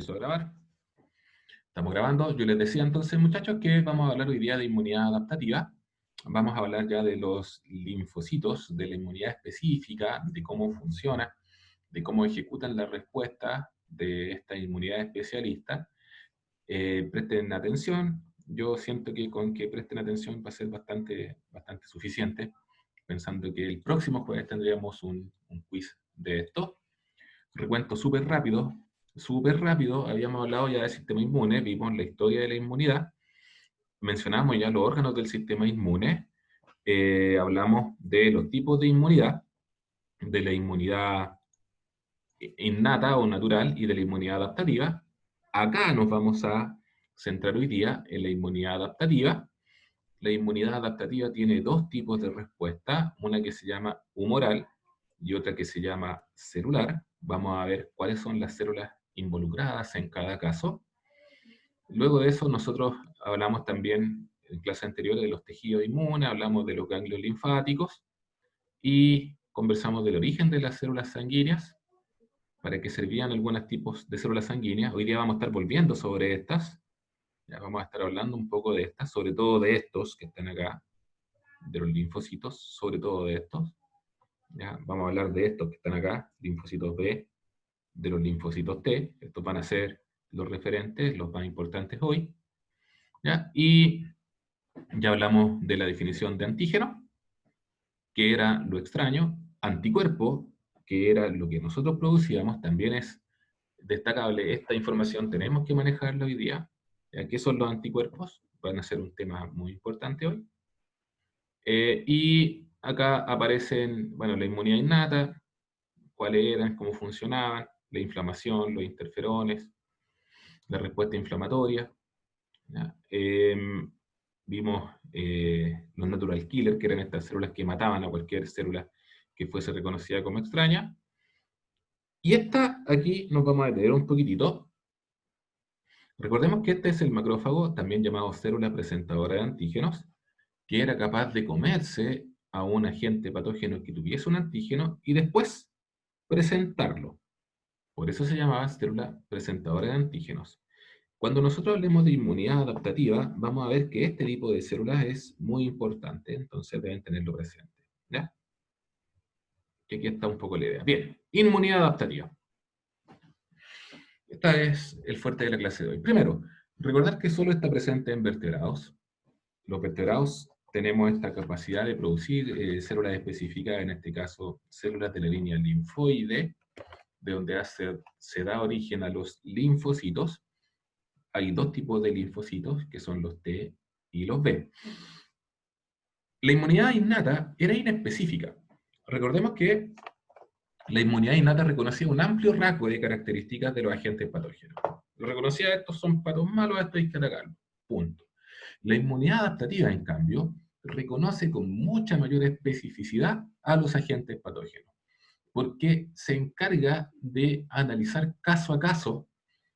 Empiezo a grabar. Estamos grabando. Yo les decía entonces, muchachos, que vamos a hablar hoy día de inmunidad adaptativa. Vamos a hablar ya de los linfocitos, de la inmunidad específica, de cómo funciona, de cómo ejecutan la respuesta de esta inmunidad especialista. Presten atención. Yo siento que con que presten atención va a ser bastante suficiente, pensando que el próximo jueves tendríamos un quiz de esto. Recuento súper rápido, habíamos hablado ya del sistema inmune, vimos la historia de la inmunidad, mencionamos ya los órganos del sistema inmune, hablamos de los tipos de inmunidad, de la inmunidad innata o natural y de la inmunidad adaptativa. Acá nos vamos a centrar hoy día en la inmunidad adaptativa. La inmunidad adaptativa tiene dos tipos de respuesta, una que se llama humoral y otra que se llama celular. Vamos a ver cuáles son las células involucradas en cada caso. Luego de eso nosotros hablamos también en clase anterior de los tejidos inmunes, hablamos de los ganglios linfáticos y conversamos del origen de las células sanguíneas, para qué servían algunos tipos de células sanguíneas. Hoy día vamos a estar volviendo sobre estas. Ya vamos a estar hablando un poco de estas, sobre todo de estos que están acá, de los linfocitos, sobre todo de estos. ¿Ya? Vamos a hablar de estos que están acá, linfocitos B, de los linfocitos T. Estos van a ser los referentes, los más importantes hoy. ¿Ya? Y ya hablamos de la definición de antígeno, que era lo extraño. Anticuerpo, que era lo que nosotros producíamos. También es destacable esta información, tenemos que manejarla hoy día. ¿Qué son los anticuerpos? Van a ser un tema muy importante hoy. Y acá aparecen, bueno, la inmunidad innata, cuáles eran, cómo funcionaban, la inflamación, los interferones, la respuesta inflamatoria. Vimos los natural killers, que eran estas células que mataban a cualquier célula que fuese reconocida como extraña. Y esta aquí nos vamos a detener un poquitito. Recordemos que este es el macrófago, también llamado célula presentadora de antígenos, que era capaz de comerse a un agente patógeno que tuviese un antígeno y después presentarlo. Por eso se llamaba célula presentadora de antígenos. Cuando nosotros hablemos de inmunidad adaptativa, vamos a ver que este tipo de células es muy importante, entonces deben tenerlo presente. ¿Ya? Que aquí está un poco la idea. Bien, inmunidad adaptativa. Esta es el fuerte de la clase de hoy. Primero, recordar que solo está presente en vertebrados. Los vertebrados tenemos esta capacidad de producir células específicas, en este caso células de la línea linfoide, de donde se da origen a los linfocitos. Hay dos tipos de linfocitos, que son los T y los B. La inmunidad innata era inespecífica. Recordemos que la inmunidad innata reconocía un amplio rango de características de los agentes patógenos. Lo reconocía, estos son patos malos, estos hay que atacarlos. Punto. La inmunidad adaptativa, en cambio, reconoce con mucha mayor especificidad a los agentes patógenos, porque se encarga de analizar caso a caso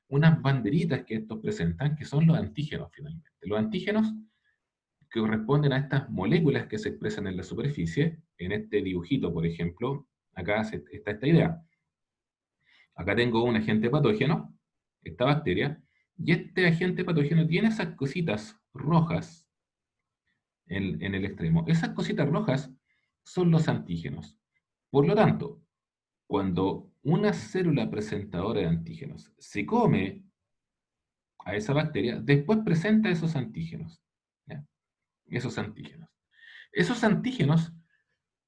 unas banderitas que estos presentan, que son los antígenos finalmente. Los antígenos que corresponden a estas moléculas que se expresan en la superficie. En este dibujito, por ejemplo, acá está esta idea. Acá tengo un agente patógeno, esta bacteria, y este agente patógeno tiene esas cositas rojas en el extremo. Esas cositas rojas son los antígenos. Por lo tanto, cuando una célula presentadora de antígenos se come a esa bacteria, después presenta esos antígenos. ¿Ya? Esos antígenos. Esos antígenos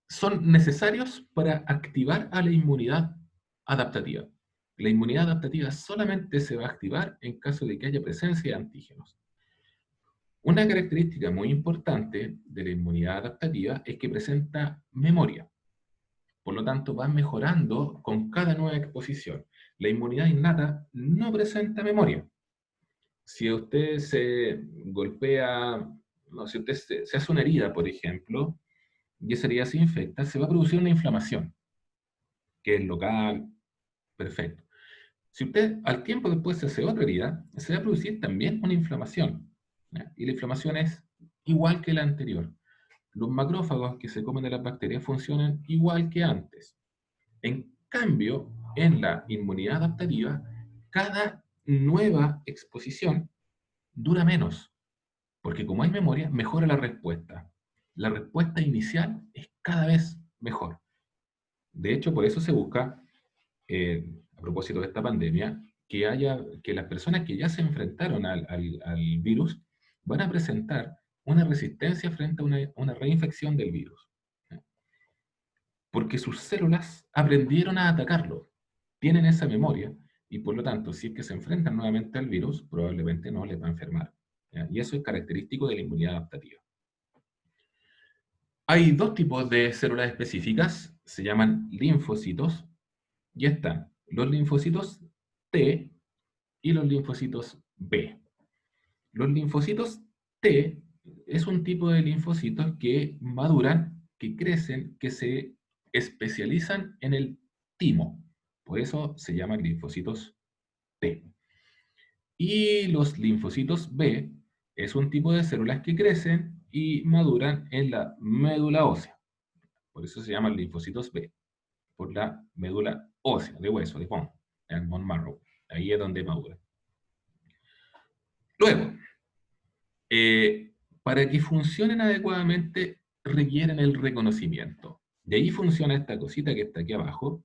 son necesarios para activar a la inmunidad adaptativa. La inmunidad adaptativa solamente se va a activar en caso de que haya presencia de antígenos. Una característica muy importante de la inmunidad adaptativa es que presenta memoria. Por lo tanto, va mejorando con cada nueva exposición. La inmunidad innata no presenta memoria. Si usted se golpea, no, si usted se hace una herida, por ejemplo, y esa herida se infecta, se va a producir una inflamación, que es local, perfecto. Si usted al tiempo después se hace otra herida, se va a producir también una inflamación. ¿Ya? Y la inflamación es igual que la anterior. Los macrófagos que se comen de las bacterias funcionan igual que antes. En cambio, en la inmunidad adaptativa, cada nueva exposición dura menos, porque como hay memoria, mejora la respuesta. La respuesta inicial es cada vez mejor. De hecho, por eso se busca, a propósito de esta pandemia, que las personas que ya se enfrentaron al virus van a presentar una resistencia frente a una reinfección del virus. Porque sus células aprendieron a atacarlo, tienen esa memoria, y por lo tanto, si es que se enfrentan nuevamente al virus, probablemente no les va a enfermar. ¿Ya? Y eso es característico de la inmunidad adaptativa. Hay dos tipos de células específicas, se llaman linfocitos, y están los linfocitos T y los linfocitos B. Los linfocitos T es un tipo de linfocitos que maduran, que crecen, que se especializan en el timo. Por eso se llaman linfocitos T. Y los linfocitos B es un tipo de células que crecen y maduran en la médula ósea. Por eso se llaman linfocitos B, por la médula ósea, de hueso, de bone, el bone marrow. Ahí es donde maduran. Luego, para que funcionen adecuadamente requieren el reconocimiento. De ahí funciona esta cosita que está aquí abajo.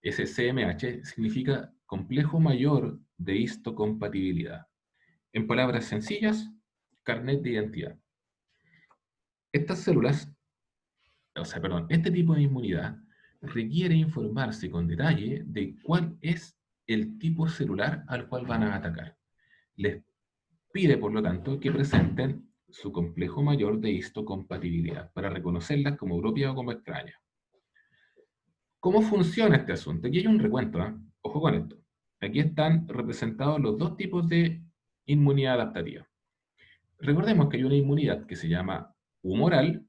Ese CMH significa complejo mayor de histocompatibilidad. En palabras sencillas, carnet de identidad. Estas células, este tipo de inmunidad requiere informarse con detalle de cuál es el tipo celular al cual van a atacar. Les pide, por lo tanto, que presenten su complejo mayor de histocompatibilidad para reconocerlas como propias o como extrañas. ¿Cómo funciona este asunto? Aquí hay un recuento, ¿eh? Ojo con esto. Aquí están representados los dos tipos de inmunidad adaptativa. Recordemos que hay una inmunidad que se llama humoral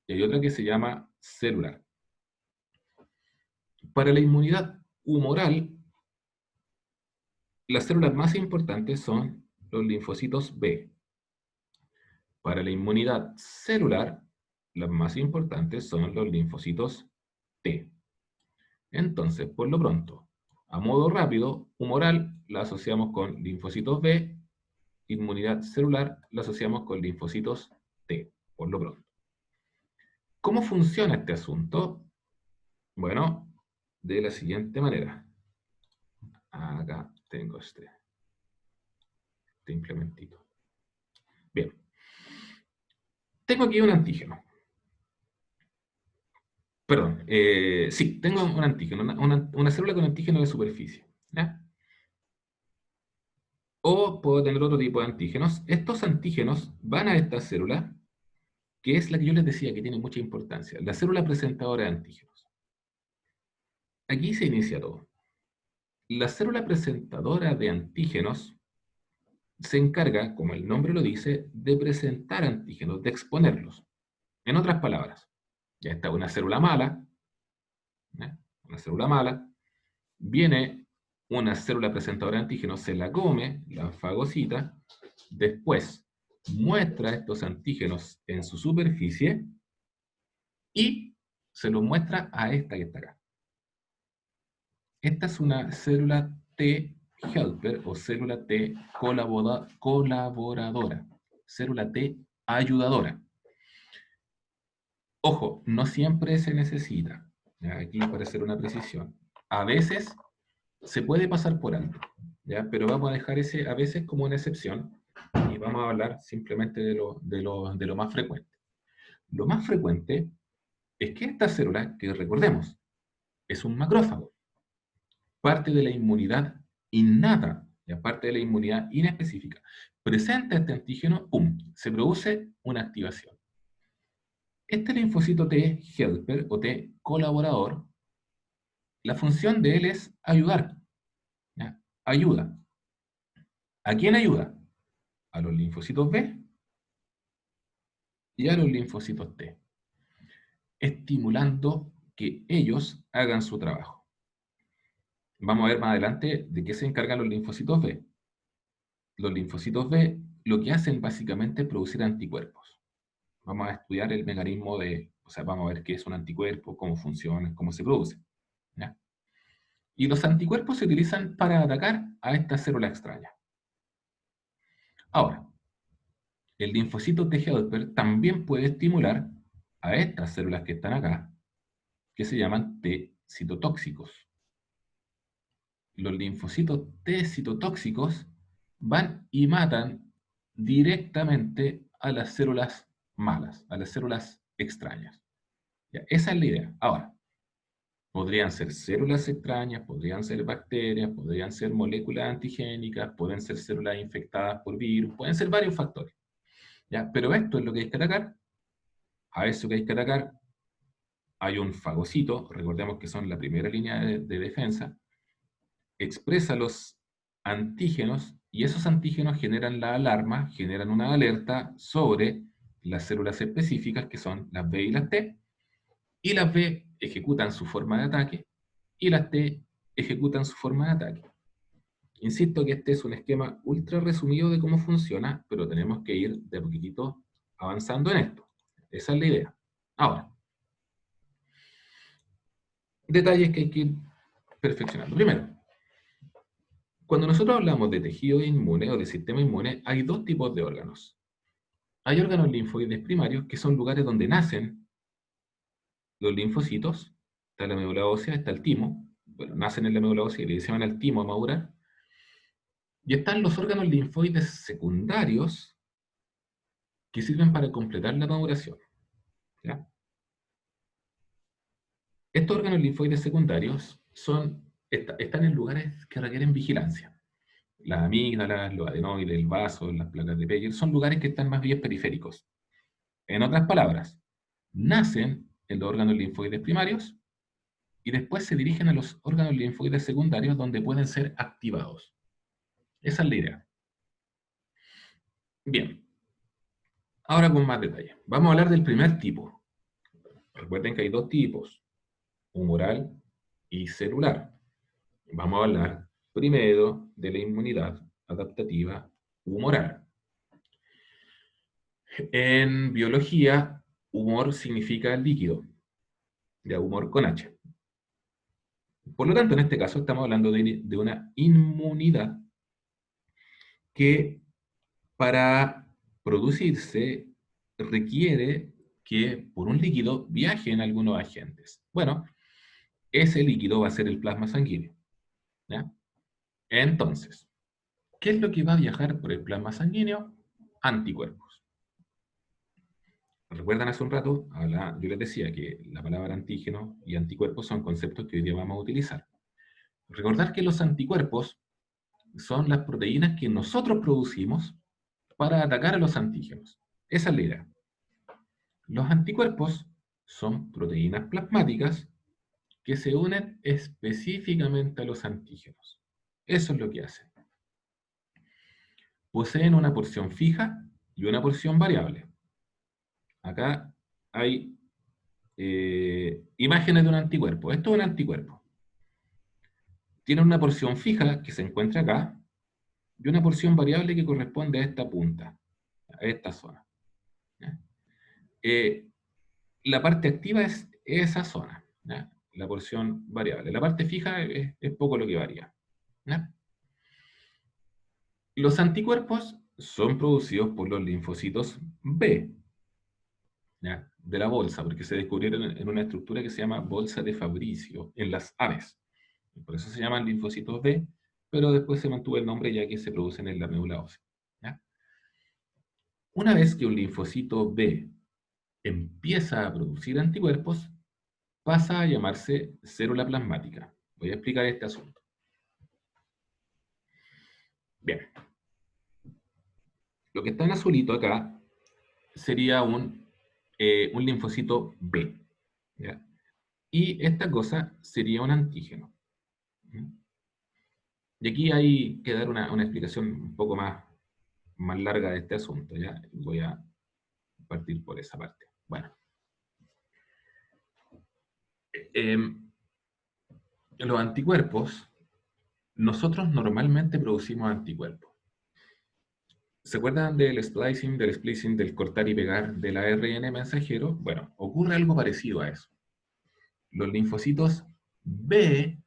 y hay otra que se llama celular. Para la inmunidad humoral, las células más importantes son los linfocitos B. Para la inmunidad celular, las más importantes son los linfocitos T. Entonces, por lo pronto, a modo rápido, humoral la asociamos con linfocitos B, inmunidad celular la asociamos con linfocitos T, por lo pronto. ¿Cómo funciona este asunto? Bueno, de la siguiente manera. Acá tengo este implementito. Bien. Tengo aquí un antígeno. Perdón, sí, tengo un antígeno, una célula con antígeno de superficie. ¿Ya? O puedo tener otro tipo de antígenos. Estos antígenos van a esta célula, que es la que yo les decía que tiene mucha importancia, la célula presentadora de antígenos. Aquí se inicia todo. La célula presentadora de antígenos se encarga, como el nombre lo dice, de presentar antígenos, de exponerlos. En otras palabras, ya está una célula mala, ¿eh? Una célula mala, viene una célula presentadora de antígenos, se la come, la fagocita, después muestra estos antígenos en su superficie y se los muestra a esta que está acá. Esta es una célula T helper o célula T colaboradora, célula T ayudadora. Ojo, no siempre se necesita. Aquí para hacer una precisión. A veces se puede pasar por alto, ¿ya? Pero vamos a dejar ese a veces como una excepción y vamos a hablar simplemente de lo más frecuente. Lo más frecuente es que esta célula, que recordemos, es un macrófago, parte de la inmunidad innata, y aparte de la inmunidad inespecífica, presenta este antígeno, ¡pum!, se produce una activación. Este linfocito T helper o T colaborador, la función de él es ayudar, ¿ya? Ayuda. ¿A quién ayuda? A los linfocitos B y a los linfocitos T, estimulando que ellos hagan su trabajo. Vamos a ver más adelante de qué se encargan los linfocitos B. Los linfocitos B lo que hacen básicamente es producir anticuerpos. Vamos a estudiar el mecanismo vamos a ver qué es un anticuerpo, cómo funciona, cómo se produce, ¿ya? Y los anticuerpos se utilizan para atacar a esta célula extraña. Ahora, el linfocito T helper también puede estimular a estas células que están acá, que se llaman T citotóxicos. Los linfocitos T citotóxicos van y matan directamente a las células malas, a las células extrañas. Ya, esa es la idea. Ahora, podrían ser células extrañas, podrían ser bacterias, podrían ser moléculas antigénicas, pueden ser células infectadas por virus, pueden ser varios factores. ¿Ya? Pero esto es lo que hay que atacar. A eso que hay que atacar hay un fagocito, recordemos que son la primera línea de defensa, expresa los antígenos y esos antígenos generan la alarma, generan una alerta sobre las células específicas que son las B y las T, y las B ejecutan su forma de ataque y las T ejecutan su forma de ataque. Insisto que este es un esquema ultra resumido de cómo funciona, pero tenemos que ir de poquitito avanzando en esto. Esa es la idea. Ahora, detalles que hay que ir perfeccionando. Primero, cuando nosotros hablamos de tejido inmune o de sistema inmune, hay dos tipos de órganos. Hay órganos linfoides primarios, que son lugares donde nacen los linfocitos. Está la médula ósea, está el timo. Bueno, nacen en la médula ósea y le llaman al timo a madurar. Y están los órganos linfoides secundarios, que sirven para completar la maduración. ¿Ya? Estos órganos linfoides secundarios están en lugares que requieren vigilancia. Las amígdalas, los adenoides, el vaso, las placas de Peyer, son lugares que están más bien periféricos. En otras palabras, nacen en los órganos linfoides primarios y después se dirigen a los órganos linfoides secundarios donde pueden ser activados. Esa es la idea. Bien, ahora con más detalle. Vamos a hablar del primer tipo. Recuerden que hay dos tipos, humoral y celular. Vamos a hablar primero de la inmunidad adaptativa humoral. En biología, humor significa líquido, de humor con H. Por lo tanto, en este caso estamos hablando de una inmunidad que para producirse requiere que por un líquido viajen algunos agentes. Bueno, ese líquido va a ser el plasma sanguíneo. ¿Ya? Entonces, ¿qué es lo que va a viajar por el plasma sanguíneo? Anticuerpos. ¿Recuerdan hace un rato? Yo les decía que la palabra antígeno y anticuerpos son conceptos que hoy día vamos a utilizar. Recordar que los anticuerpos son las proteínas que nosotros producimos para atacar a los antígenos. Esa es la idea. Los anticuerpos son proteínas plasmáticas que se unen específicamente a los antígenos. Eso es lo que hacen. Poseen una porción fija y una porción variable. Acá hay imágenes de un anticuerpo. Esto es un anticuerpo. Tiene una porción fija que se encuentra acá y una porción variable que corresponde a esta punta, a esta zona. La parte activa es esa zona, ¿ya? La porción variable. La parte fija es poco lo que varía. ¿Ya? Los anticuerpos son producidos por los linfocitos B, ¿ya? De la bolsa, porque se descubrieron en una estructura que se llama bolsa de Fabricio en las aves. Por eso se llaman linfocitos B, pero después se mantuvo el nombre ya que se producen en la médula ósea. ¿Ya? Una vez que un linfocito B empieza a producir anticuerpos, pasa a llamarse célula plasmática. Voy a explicar este asunto. Bien. Lo que está en azulito acá sería un linfocito B. ¿Ya? Y esta cosa sería un antígeno. Y aquí hay que dar una explicación un poco más larga de este asunto. ¿Ya? Voy a partir por esa parte. Bueno. Los anticuerpos, nosotros normalmente producimos anticuerpos. ¿Se acuerdan del splicing, del cortar y pegar del ARN mensajero? Bueno, ocurre algo parecido a eso. Los linfocitos B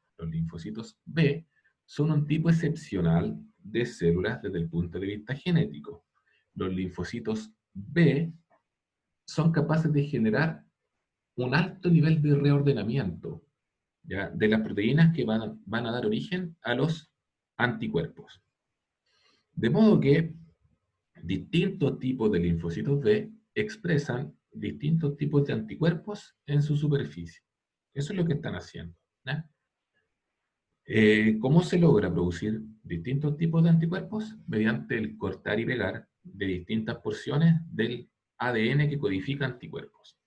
son un tipo excepcional de células desde el punto de vista genético. Los linfocitos B son capaces de generar un alto nivel de reordenamiento, ¿ya?, de las proteínas que van a dar origen a los anticuerpos. De modo que distintos tipos de linfocitos B expresan distintos tipos de anticuerpos en su superficie. Eso es lo que están haciendo, ¿ya? ¿Cómo se logra producir distintos tipos de anticuerpos? Mediante el cortar y pegar de distintas porciones del ADN que codifica anticuerpos.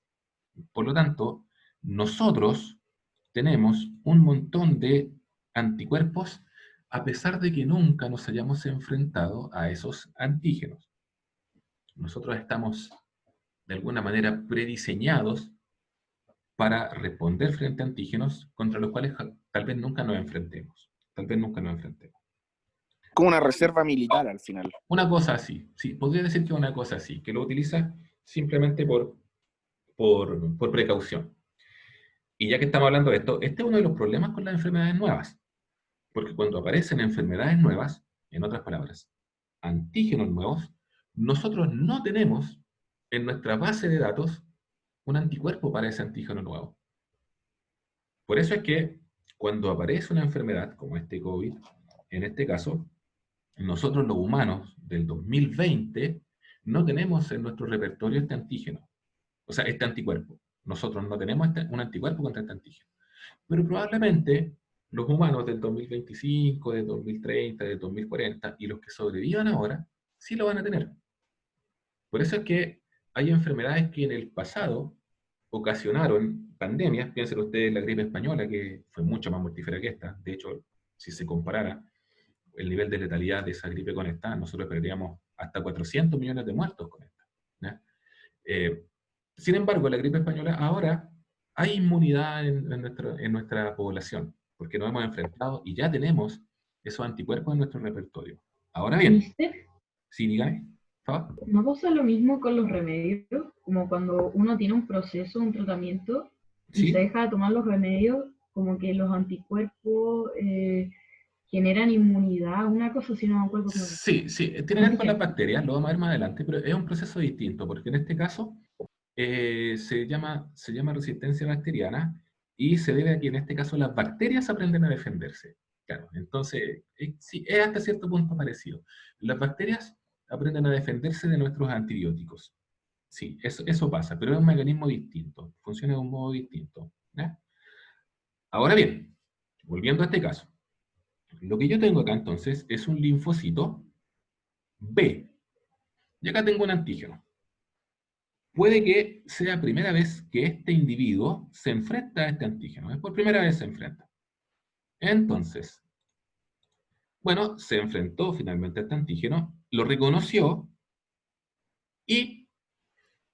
Por lo tanto, nosotros tenemos un montón de anticuerpos a pesar de que nunca nos hayamos enfrentado a esos antígenos. Nosotros estamos de alguna manera prediseñados para responder frente a antígenos contra los cuales tal vez nunca nos enfrentemos. Tal vez nunca nos enfrentemos. Como una reserva militar al final. Una cosa así, sí, podría decir que una cosa así, que lo utiliza simplemente por precaución. Y ya que estamos hablando de esto, este es uno de los problemas con las enfermedades nuevas. Porque cuando aparecen enfermedades nuevas, en otras palabras, antígenos nuevos, nosotros no tenemos en nuestra base de datos un anticuerpo para ese antígeno nuevo. Por eso es que cuando aparece una enfermedad como este COVID, en este caso, nosotros los humanos del 2020 no tenemos en nuestro repertorio este antígeno, o sea, este anticuerpo. Nosotros no tenemos un anticuerpo contra este antígeno. Pero probablemente los humanos del 2025, del 2030, del 2040 y los que sobrevivan ahora, sí lo van a tener. Por eso es que hay enfermedades que en el pasado ocasionaron pandemias. Piensen ustedes en la gripe española, que fue mucho más mortífera que esta. De hecho, si se comparara el nivel de letalidad de esa gripe con esta, nosotros perderíamos hasta 400 millones de muertos con esta, ¿ya? Sin embargo, la gripe española ahora hay inmunidad en nuestra población, porque nos hemos enfrentado y ya tenemos esos anticuerpos en nuestro repertorio. Ahora bien, ¿Viste? sí, dígame, por favor. ¿No pasa lo mismo con los remedios? Como cuando uno tiene un proceso, un tratamiento, y se Sí, deja de tomar los remedios, como que los anticuerpos generan inmunidad, una cosa así, no me acuerdo cómo era. sí, sí, tiene que ver con las Antígeno. bacterias, lo vamos a ver más adelante, pero es un proceso distinto, porque en este caso se llama resistencia bacteriana y se debe a que en este caso las bacterias aprenden a defenderse. Claro, entonces, sí, es hasta cierto punto parecido. Las bacterias aprenden a defenderse de nuestros antibióticos. Sí, eso pasa, pero es un mecanismo distinto, funciona de un modo distinto, ¿ya? Ahora bien, volviendo a este caso, lo que yo tengo acá entonces es un linfocito B, y acá tengo un antígeno. Puede que sea primera vez que este individuo se enfrenta a este antígeno. Es por primera vez se enfrenta. Entonces, bueno, se enfrentó finalmente a este antígeno, lo reconoció y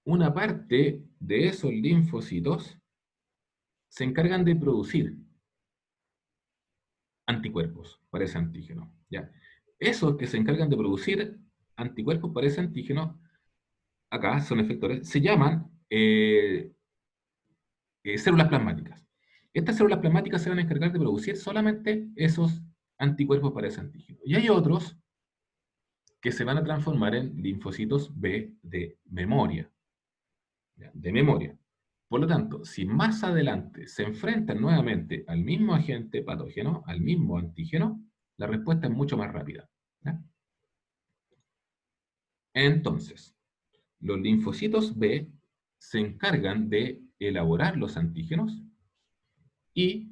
una parte de esos linfocitos se encargan de producir anticuerpos para ese antígeno, ¿ya? Esos que se encargan de producir anticuerpos para ese antígeno, acá son efectores, se llaman células plasmáticas. Estas células plasmáticas se van a encargar de producir solamente esos anticuerpos para ese antígeno. Y hay otros que se van a transformar en linfocitos B de memoria. ¿Ya? De memoria. Por lo tanto, si más adelante se enfrentan nuevamente al mismo agente patógeno, al mismo antígeno, la respuesta es mucho más rápida. ¿Ya? Entonces, los linfocitos B se encargan de elaborar los antígenos y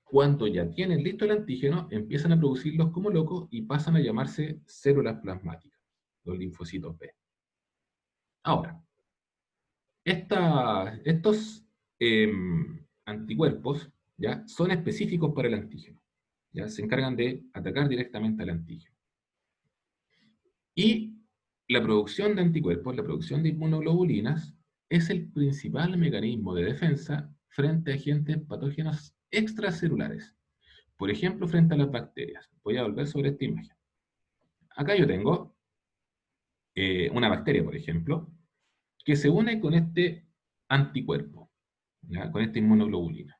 cuando ya tienen listo el antígeno, empiezan a producirlos como locos y pasan a llamarse células plasmáticas, los linfocitos B. Ahora, estos anticuerpos ¿ya? Son específicos para el antígeno. ¿Ya? Se encargan de atacar directamente al antígeno. Y la producción de anticuerpos, la producción de inmunoglobulinas, es el principal mecanismo de defensa frente a agentes patógenos extracelulares. Por ejemplo, frente a las bacterias. Voy a volver sobre esta imagen. Acá yo tengo una bacteria, por ejemplo, que se une con este anticuerpo, ¿ya? Con esta inmunoglobulina.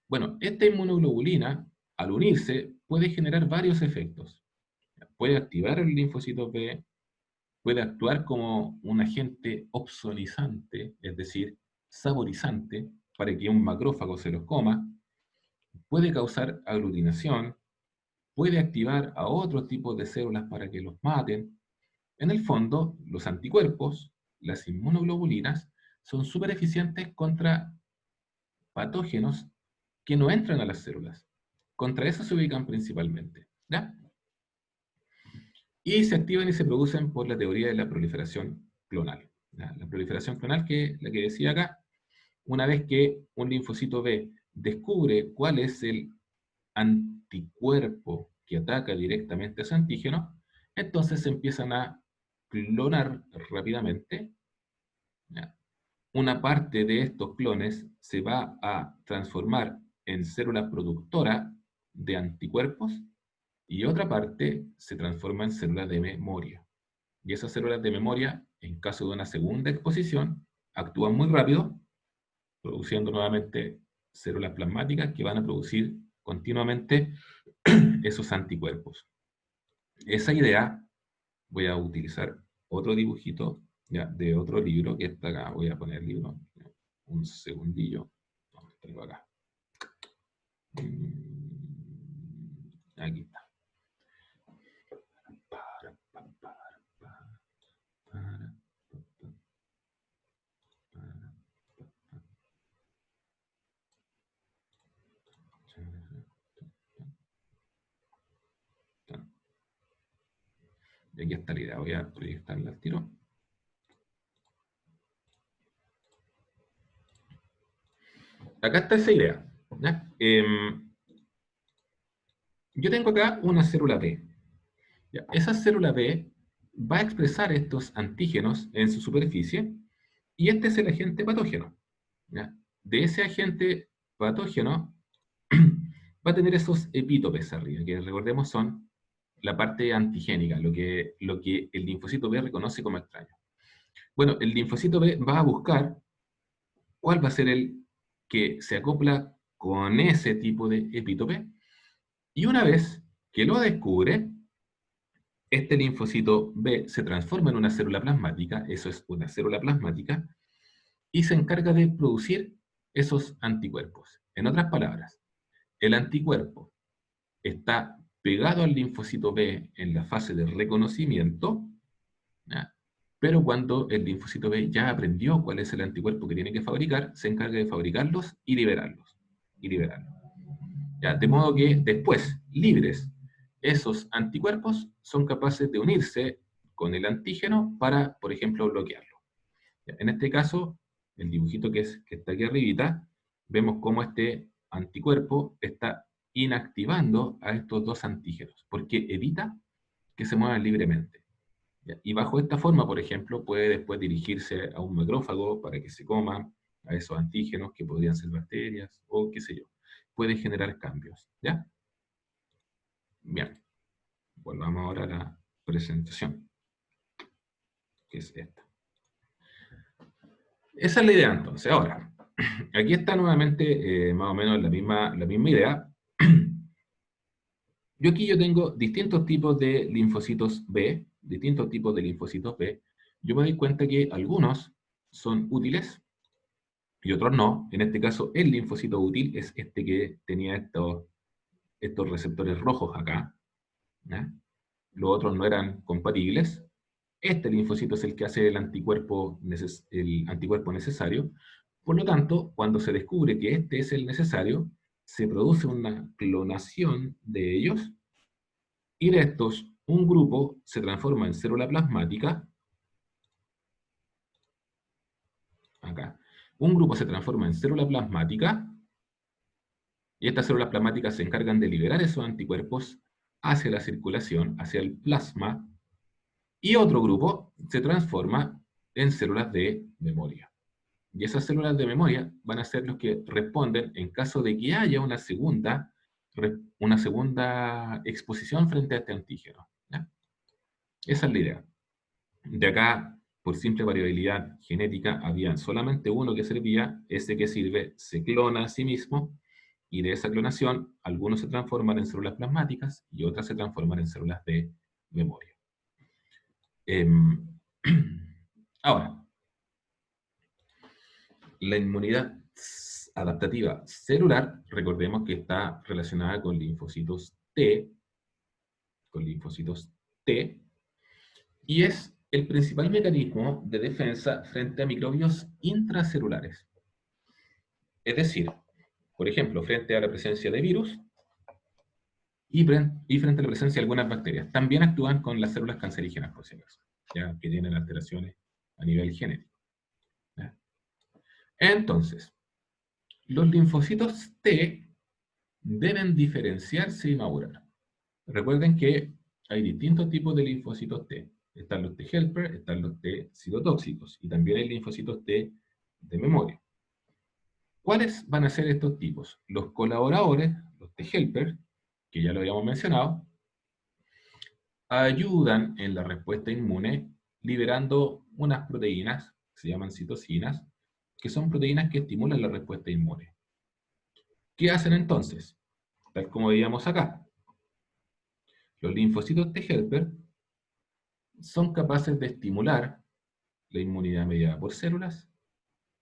Bueno, esta inmunoglobulina, al unirse, puede generar varios efectos. Puede activar el linfocito B, puede actuar como un agente opsonizante, es decir, saborizante, para que un macrófago se los coma, puede causar aglutinación, puede activar a otros tipos de células para que los maten. En el fondo, los anticuerpos, las inmunoglobulinas, son súper eficientes contra patógenos que no entran a las células. Contra eso se ubican principalmente, ¿ya? Y se activan y se producen por la teoría de la proliferación clonal. ¿Ya? La proliferación clonal, que es la que decía acá, una vez que un linfocito B descubre cuál es el anticuerpo que ataca directamente a ese antígeno, entonces se empiezan a clonar rápidamente. ¿Ya? Una parte de estos clones se va a transformar en célula productora de anticuerpos y otra parte se transforma en células de memoria. Y esas células de memoria, en caso de una segunda exposición, actúan muy rápido, produciendo nuevamente células plasmáticas que van a producir continuamente esos anticuerpos. Esa idea, voy a utilizar otro dibujito ya, de otro libro, que está acá, voy a poner el libro, un segundillo, no, tengo acá. Aquí está. Y aquí está la idea, voy a proyectarla al tiro. Acá está esa idea. ¿Ya? Yo tengo acá una célula B. ¿Ya? Esa célula B va a expresar estos antígenos en su superficie y este es el agente patógeno. ¿Ya? De ese agente patógeno va a tener esos epítopes arriba, que recordemos son la parte antigénica, lo que el linfocito B reconoce como extraño. Bueno, el linfocito B va a buscar cuál va a ser el que se acopla con ese tipo de epítope, y una vez que lo descubre, este linfocito B se transforma en una célula plasmática, eso es una célula plasmática, y se encarga de producir esos anticuerpos. En otras palabras, el anticuerpo está pegado al linfocito B en la fase de reconocimiento, ¿ya? Pero cuando el linfocito B ya aprendió cuál es el anticuerpo que tiene que fabricar, se encarga de fabricarlos y liberarlos. ¿Ya? De modo que después, libres, esos anticuerpos son capaces de unirse con el antígeno para, por ejemplo, bloquearlo. ¿Ya? En este caso, el dibujito que está aquí arribita, vemos cómo este anticuerpo está inactivando a estos dos antígenos, porque evita que se muevan libremente. ¿Ya? Y bajo esta forma, por ejemplo, puede después dirigirse a un macrófago para que se coma a esos antígenos, que podrían ser bacterias, o qué sé yo. Puede generar cambios, ¿ya? Bien. Volvamos ahora a la presentación, que es esta. Esa es la idea, entonces. Ahora, aquí está nuevamente más o menos la misma idea. Yo tengo distintos tipos de linfocitos B, Yo me doy cuenta que algunos son útiles y otros no. En este caso, el linfocito útil es este que tenía estos receptores rojos acá, ¿ya? Los otros no eran compatibles. Este linfocito es el que hace el anticuerpo necesario. Por lo tanto, cuando se descubre que este es el necesario, se produce una clonación de ellos, y de estos, un grupo se transforma en célula plasmática. Acá. Un grupo se transforma en célula plasmática, y estas células plasmáticas se encargan de liberar esos anticuerpos hacia la circulación, hacia el plasma, y otro grupo se transforma en células de memoria. Y esas células de memoria van a ser los que responden en caso de que haya una segunda exposición frente a este antígeno. ¿Ya? Esa es la idea. De acá, por simple variabilidad genética, había solamente uno que servía, ese que sirve se clona a sí mismo, Y de esa clonación, algunos se transforman en células plasmáticas y otras se transforman en células de memoria. Ahora, la inmunidad adaptativa celular, recordemos que está relacionada con linfocitos T, y es el principal mecanismo de defensa frente a microbios intracelulares. Es decir, por ejemplo, frente a la presencia de virus y frente a la presencia de algunas bacterias. También actúan con las células cancerígenas, por si acaso, ya que tienen alteraciones a nivel genético. ¿Ya? Entonces, los linfocitos T deben diferenciarse y madurar. Recuerden que hay distintos tipos de linfocitos T. Están los T helper, están los T citotóxicos, y también hay linfocitos T de memoria. ¿Cuáles van a ser estos tipos? Los colaboradores, los T helper, que ya lo habíamos mencionado, ayudan en la respuesta inmune liberando unas proteínas, que se llaman citocinas, que son proteínas que estimulan la respuesta inmune. ¿Qué hacen entonces? Tal como veíamos acá. Los linfocitos T helper son capaces de estimular la inmunidad mediada por células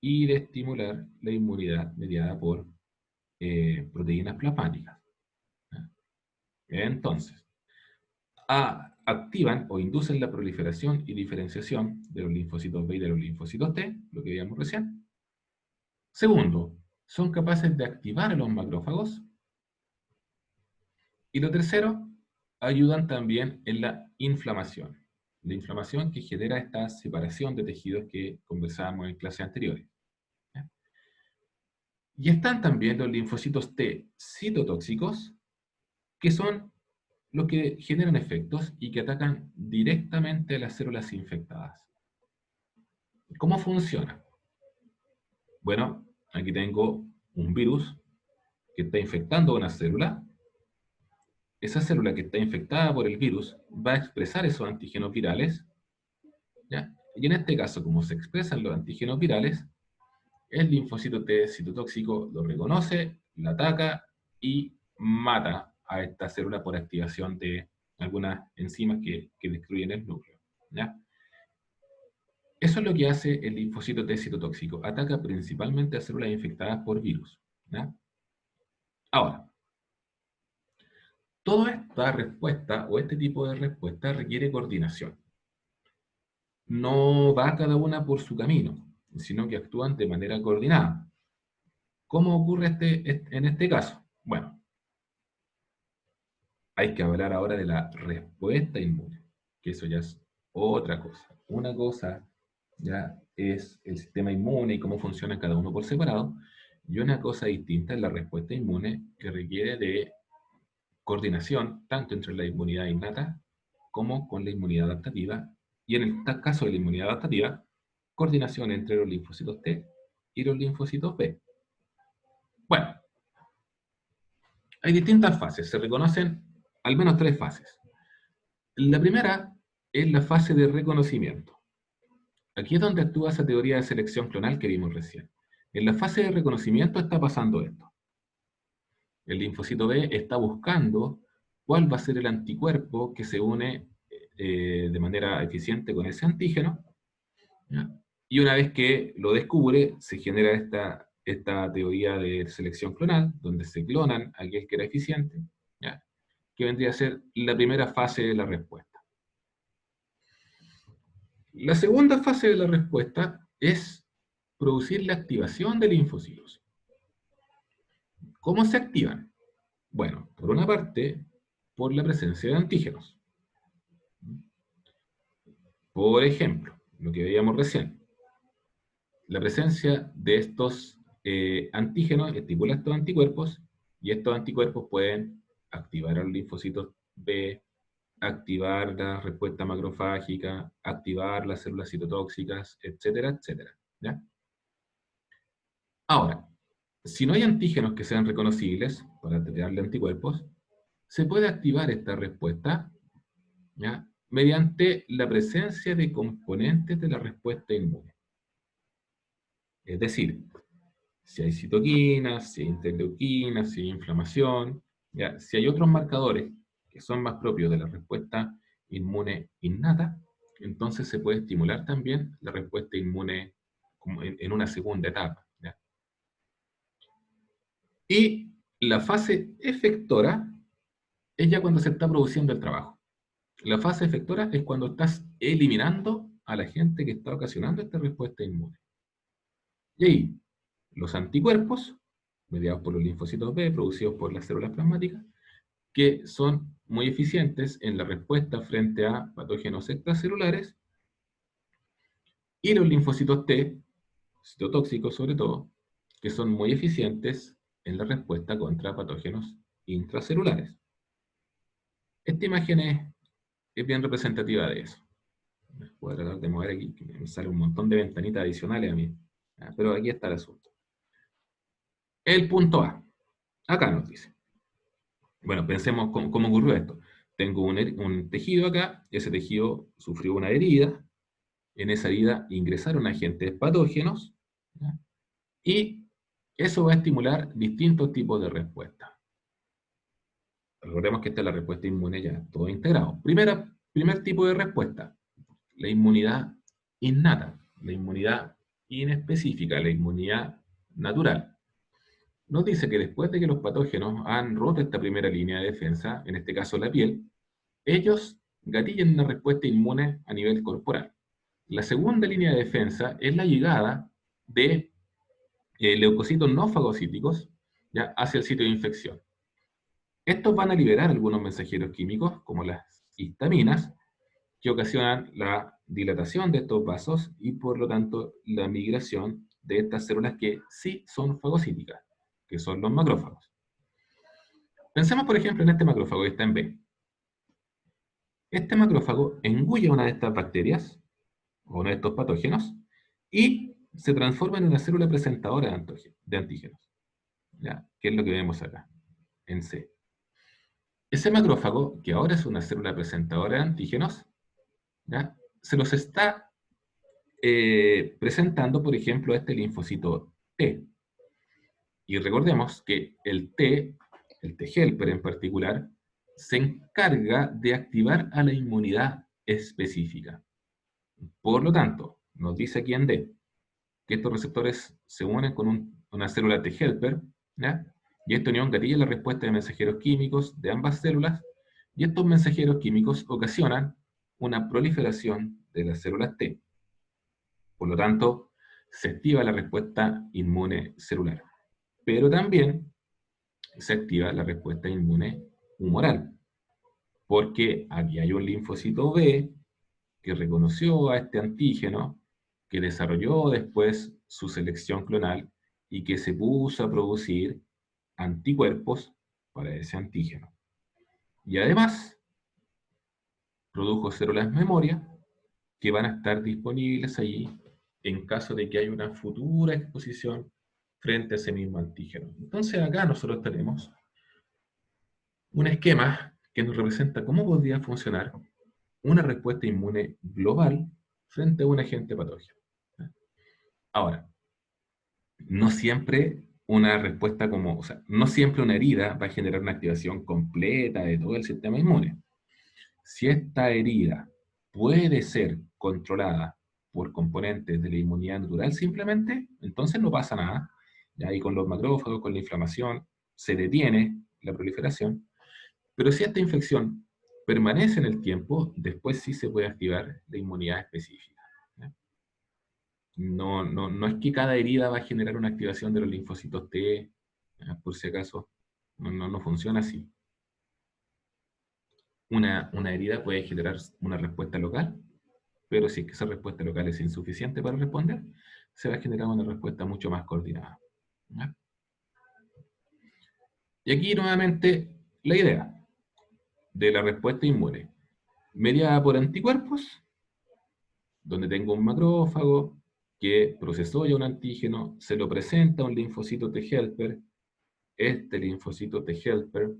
y de estimular la inmunidad mediada por proteínas plasmáticas. Entonces, activan o inducen la proliferación y diferenciación de los linfocitos B y de los linfocitos T, lo que veíamos recién. Segundo, son capaces de activar a los macrófagos. Y lo tercero, ayudan también en la inflamación. La inflamación que genera esta separación de tejidos que conversábamos en clases anteriores. Y están también los linfocitos T citotóxicos, que son los que generan efectos y que atacan directamente a las células infectadas. ¿Cómo funciona? Bueno, aquí tengo un virus que está infectando una célula. Esa célula que está infectada por el virus va a expresar esos antígenos virales, ¿ya? Y en este caso, como se expresan los antígenos virales, el linfocito T citotóxico lo reconoce, la ataca y mata a esta célula por activación de algunas enzimas que destruyen el núcleo, ¿ya? Eso es lo que hace el linfocito T citotóxico. Ataca principalmente a células infectadas por virus, ¿ya? Ahora, toda esta respuesta o este tipo de respuesta requiere coordinación. No va cada una por su camino, sino que actúan de manera coordinada. ¿Cómo ocurre en este caso? Bueno, hay que hablar ahora de la respuesta inmune, que eso ya es otra cosa. Una cosa ya es el sistema inmune y cómo funciona cada uno por separado, y una cosa distinta es la respuesta inmune que requiere de coordinación tanto entre la inmunidad innata como con la inmunidad adaptativa, y en el caso de la inmunidad adaptativa, coordinación entre los linfocitos T y los linfocitos B. Bueno, hay distintas fases, se reconocen al menos 3 fases. La primera es la fase de reconocimiento. Aquí es donde actúa esa teoría de selección clonal que vimos recién. En la fase de reconocimiento está pasando esto. El linfocito B está buscando cuál va a ser el anticuerpo que se une de manera eficiente con ese antígeno, ¿ya? Y una vez que lo descubre, se genera esta teoría de selección clonal, donde se clonan a aquel que era eficiente, ¿ya? Que vendría a ser la primera fase de la respuesta. La segunda fase de la respuesta es producir la activación de linfocitos. ¿Cómo se activan? Bueno, por una parte, por la presencia de antígenos. Por ejemplo, lo que veíamos recién, la presencia de estos antígenos estimula estos anticuerpos, y estos anticuerpos pueden activar a los linfocitos B, activar la respuesta macrofágica, activar las células citotóxicas, etcétera, etcétera, ¿ya? Ahora, si no hay antígenos que sean reconocibles para crearle anticuerpos, se puede activar esta respuesta, ¿ya?, mediante la presencia de componentes de la respuesta inmune. Es decir, si hay citoquinas, si hay interleuquinas, si hay inflamación, ¿ya? Si hay otros marcadores que son más propios de la respuesta inmune innata, entonces se puede estimular también la respuesta inmune como en una segunda etapa, ¿ya? Y la fase efectora es ya cuando se está produciendo el trabajo. La fase efectora es cuando estás eliminando a la gente que está ocasionando esta respuesta inmune. Y ahí, los anticuerpos, mediados por los linfocitos B, producidos por las células plasmáticas, que son muy eficientes en la respuesta frente a patógenos extracelulares, y los linfocitos T, citotóxicos sobre todo, que son muy eficientes en la respuesta contra patógenos intracelulares. Esta imagen es bien representativa de eso. Voy a tratar de mover aquí, que me sale un montón de ventanitas adicionales a mí. Pero aquí está el asunto. El punto A. Acá nos dice. Bueno, pensemos cómo ocurrió esto. Tengo un tejido acá, ese tejido sufrió una herida, en esa herida ingresaron agentes patógenos, ¿ya? Y eso va a estimular distintos tipos de respuestas. Recordemos que esta es la respuesta inmune ya, todo integrado. Primer tipo de respuesta, la inmunidad innata, la inmunidad inespecífica, la inmunidad natural. Nos dice que después de que los patógenos han roto esta primera línea de defensa, en este caso la piel, ellos gatillan una respuesta inmune a nivel corporal. La segunda línea de defensa es la llegada de leucocitos no fagocíticos, ¿ya?, hacia el sitio de infección. Estos van a liberar algunos mensajeros químicos, como las histaminas, que ocasionan la dilatación de estos vasos y por lo tanto la migración de estas células que sí son fagocíticas, que son los macrófagos. Pensemos, por ejemplo, en este macrófago que está en B. Este macrófago engulle una de estas bacterias, o uno de estos patógenos, y se transforma en una célula presentadora de antígenos. ¿Ya? ¿Qué es lo que vemos acá? En C. Ese macrófago, que ahora es una célula presentadora de antígenos, ¿ya?, se los está presentando, por ejemplo, a este linfocito T. Y recordemos que el T helper en particular, se encarga de activar a la inmunidad específica. Por lo tanto, nos dice aquí en D que estos receptores se unen con una célula T helper, ¿ya?, y esta unión gatilla la respuesta de mensajeros químicos de ambas células, y estos mensajeros químicos ocasionan una proliferación de las células T. Por lo tanto, se activa la respuesta inmune celular. Pero también se activa la respuesta inmune humoral, porque aquí hay un linfocito B que reconoció a este antígeno, que desarrolló después su selección clonal y que se puso a producir anticuerpos para ese antígeno. Y además, produjo células memoria que van a estar disponibles allí en caso de que haya una futura exposición frente a ese mismo antígeno. Entonces acá nosotros tenemos un esquema que nos representa cómo podría funcionar una respuesta inmune global frente a un agente patógeno. Ahora, no siempre una respuesta no siempre una herida va a generar una activación completa de todo el sistema inmune. Si esta herida puede ser controlada por componentes de la inmunidad natural simplemente, entonces no pasa nada. Ya ahí con los macrófagos, con la inflamación, se detiene la proliferación. Pero si esta infección permanece en el tiempo, después sí se puede activar la inmunidad específica. No es que cada herida va a generar una activación de los linfocitos T, por si acaso. No funciona así. Una herida puede generar una respuesta local, pero si es que esa respuesta local es insuficiente para responder, se va a generar una respuesta mucho más coordinada. ¿Ya? Y aquí nuevamente la idea de la respuesta inmune, mediada por anticuerpos, donde tengo un macrófago que procesó ya un antígeno, se lo presenta a un linfocito T helper, este linfocito T helper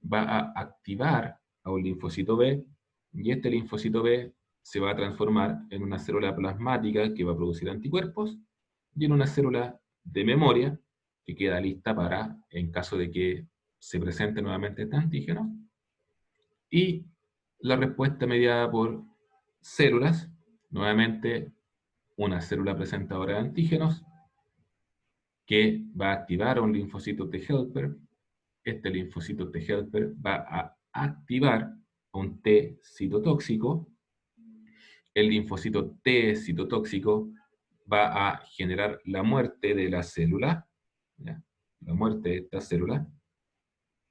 va a activar a un linfocito B, y este linfocito B se va a transformar en una célula plasmática que va a producir anticuerpos, y en una célula de memoria que queda lista para, en caso de que se presente nuevamente este antígeno, y la respuesta mediada por células, nuevamente una célula presentadora de antígenos, que va a activar a un linfocito T helper. Este linfocito T helper va a activar a un T citotóxico. El linfocito T citotóxico va a generar la muerte de la célula, ¿ya? La muerte de esta célula,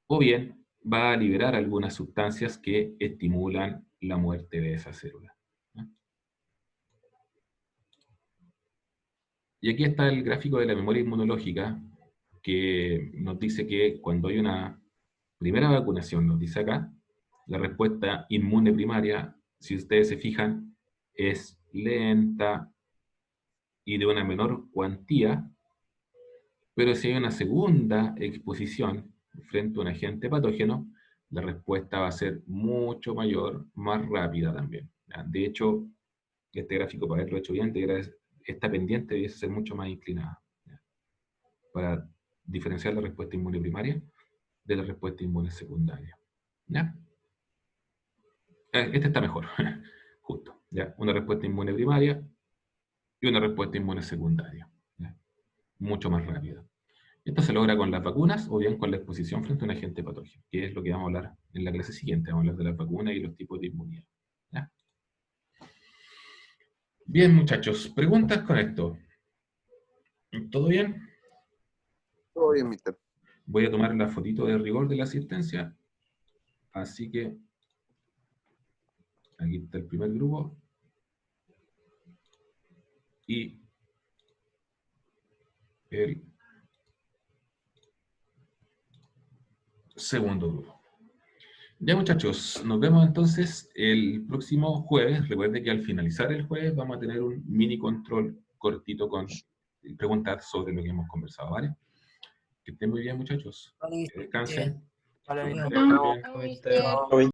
o bien va a liberar algunas sustancias que estimulan la muerte de esa célula, ¿ya? Y aquí está el gráfico de la memoria inmunológica, que nos dice que cuando hay una primera vacunación, nos dice acá, la respuesta inmune primaria, si ustedes se fijan, es lenta y de una menor cuantía, pero si hay una segunda exposición frente a un agente patógeno, la respuesta va a ser mucho mayor, más rápida también, ¿ya? De hecho, este gráfico, para haberlo hecho bien, esta pendiente debiese ser mucho más inclinada, ¿ya? Para diferenciar la respuesta inmune primaria de la respuesta inmune secundaria, ¿ya? Este está mejor, justo, ¿ya? Una respuesta inmune primaria y una respuesta inmune secundaria, ¿ya? Mucho más rápida. Esto se logra con las vacunas o bien con la exposición frente a un agente patógeno, que es lo que vamos a hablar en la clase siguiente. Vamos a hablar de las vacunas y los tipos de inmunidad, ¿ya? Bien, muchachos, preguntas con esto. ¿Todo bien? Todo bien, mister. Voy a tomar la fotito de rigor de la asistencia. Así que aquí está el primer grupo. Y el segundo grupo. Ya, muchachos, nos vemos entonces el próximo jueves. Recuerden que al finalizar el jueves vamos a tener un mini control cortito con preguntas sobre lo que hemos conversado, ¿vale? Que estén muy bien, muchachos. Que descansen. Vale, Que mister. estén muy bien. Chao, Mister. mister.